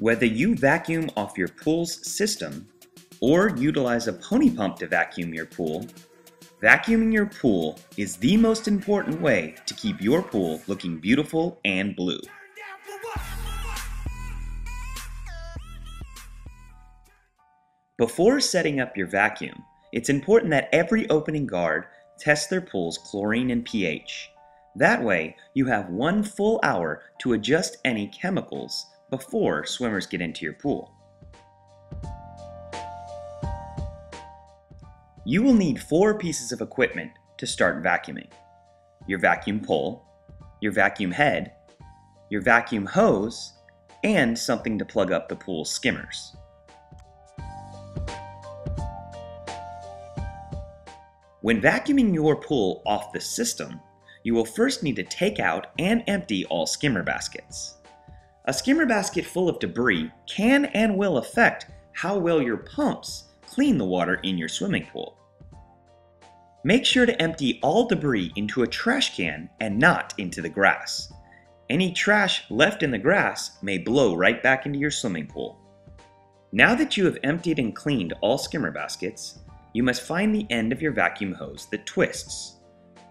Whether you vacuum off your pool's system or utilize a pony pump to vacuum your pool, vacuuming your pool is the most important way to keep your pool looking beautiful and blue. Before setting up your vacuum, it's important that every opening guard test their pool's chlorine and pH. That way, you have 1 full hour to adjust any chemicals before swimmers get into your pool. You will need 4 pieces of equipment to start vacuuming: your vacuum pole, your vacuum head, your vacuum hose, and something to plug up the pool's skimmers. When vacuuming your pool off the system, you will first need to take out and empty all skimmer baskets. A skimmer basket full of debris can and will affect how well your pumps clean the water in your swimming pool. Make sure to empty all debris into a trash can and not into the grass. Any trash left in the grass may blow right back into your swimming pool. Now that you have emptied and cleaned all skimmer baskets, you must find the end of your vacuum hose that twists.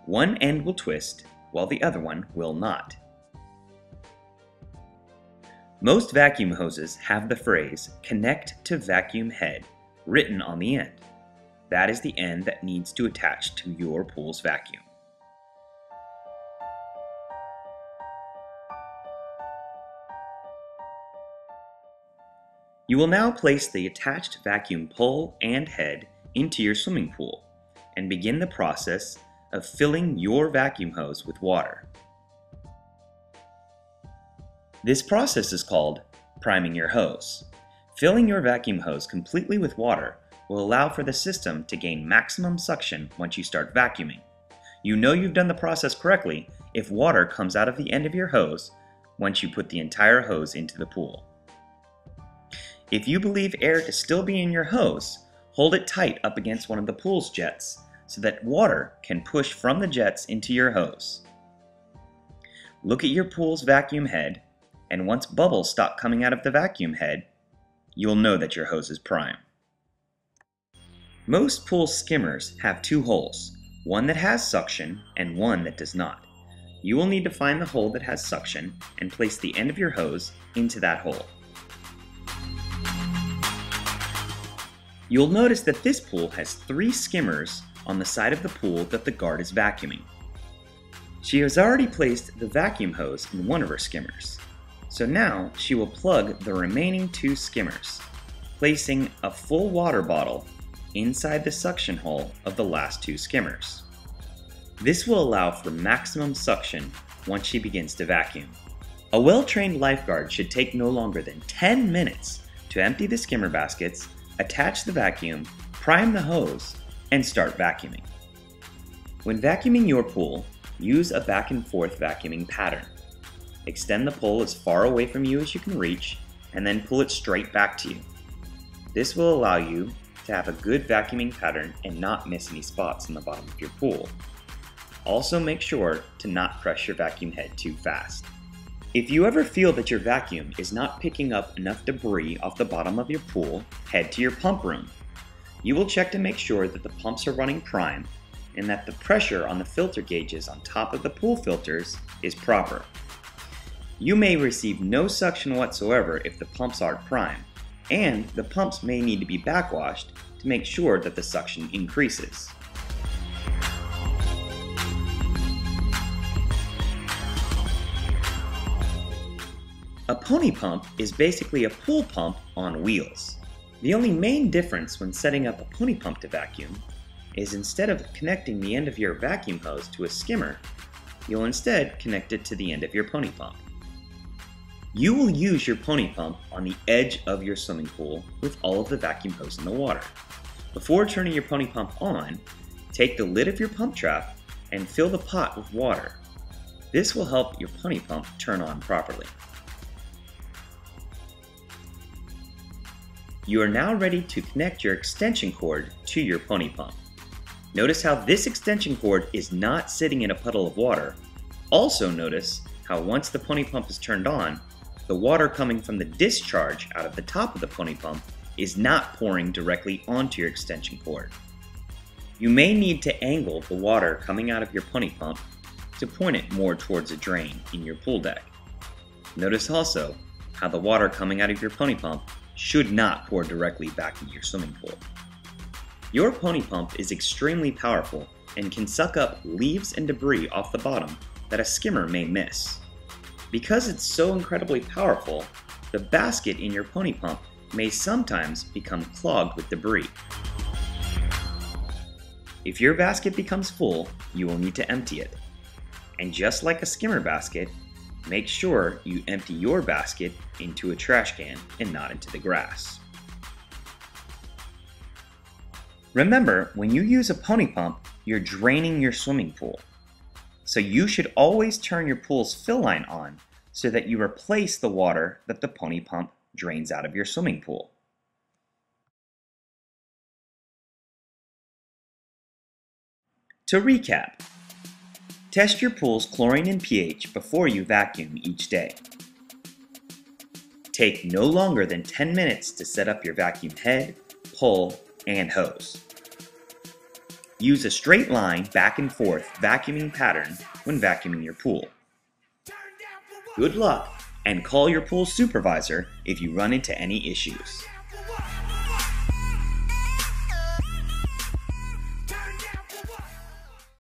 One end will twist, while the other one will not. Most vacuum hoses have the phrase "connect to vacuum head" written on the end. That is the end that needs to attach to your pool's vacuum. You will now place the attached vacuum pole and head into your swimming pool and begin the process of filling your vacuum hose with water. This process is called priming your hose. Filling your vacuum hose completely with water will allow for the system to gain maximum suction once you start vacuuming. You know you've done the process correctly if water comes out of the end of your hose once you put the entire hose into the pool. If you believe air to still be in your hose, hold it tight up against one of the pool's jets so that water can push from the jets into your hose. Look at your pool's vacuum head, and once bubbles stop coming out of the vacuum head, you'll know that your hose is prime. Most pool skimmers have 2 holes, one that has suction and one that does not. You will need to find the hole that has suction and place the end of your hose into that hole. You'll notice that this pool has 3 skimmers on the side of the pool that the guard is vacuuming. She has already placed the vacuum hose in one of her skimmers, so now she will plug the remaining 2 skimmers, placing a full water bottle inside the suction hole of the last 2 skimmers. This will allow for maximum suction once she begins to vacuum. A well-trained lifeguard should take no longer than 10 minutes to empty the skimmer baskets, attach the vacuum, prime the hose, and start vacuuming. When vacuuming your pool, use a back and forth vacuuming pattern. Extend the pole as far away from you as you can reach, and then pull it straight back to you. This will allow you to have a good vacuuming pattern and not miss any spots in the bottom of your pool. Also make sure to not press your vacuum head too fast. If you ever feel that your vacuum is not picking up enough debris off the bottom of your pool, head to your pump room. You will check to make sure that the pumps are running prime and that the pressure on the filter gauges on top of the pool filters is proper. You may receive no suction whatsoever if the pumps aren't prime, and the pumps may need to be backwashed to make sure that the suction increases. A pony pump is basically a pool pump on wheels. The only main difference when setting up a pony pump to vacuum is instead of connecting the end of your vacuum hose to a skimmer, you'll instead connect it to the end of your pony pump. You will use your pony pump on the edge of your swimming pool with all of the vacuum hose in the water. Before turning your pony pump on, take the lid of your pump trap and fill the pot with water. This will help your pony pump turn on properly. You are now ready to connect your extension cord to your pony pump. Notice how this extension cord is not sitting in a puddle of water. Also notice how once the pony pump is turned on, the water coming from the discharge out of the top of the pony pump is not pouring directly onto your extension cord. You may need to angle the water coming out of your pony pump to point it more towards a drain in your pool deck. Notice also how the water coming out of your pony pump should not pour directly back into your swimming pool. Your pony pump is extremely powerful and can suck up leaves and debris off the bottom that a skimmer may miss. Because it's so incredibly powerful, the basket in your pony pump may sometimes become clogged with debris. If your basket becomes full, you will need to empty it. And just like a skimmer basket, make sure you empty your basket into a trash can and not into the grass. Remember, when you use a pony pump, you're draining your swimming pool. So you should always turn your pool's fill line on so that you replace the water that the pony pump drains out of your swimming pool. To recap, test your pool's chlorine and pH before you vacuum each day. Take no longer than 10 minutes to set up your vacuum head, pole, and hose. Use a straight line back and forth vacuuming pattern when vacuuming your pool. Good luck, and call your pool supervisor if you run into any issues.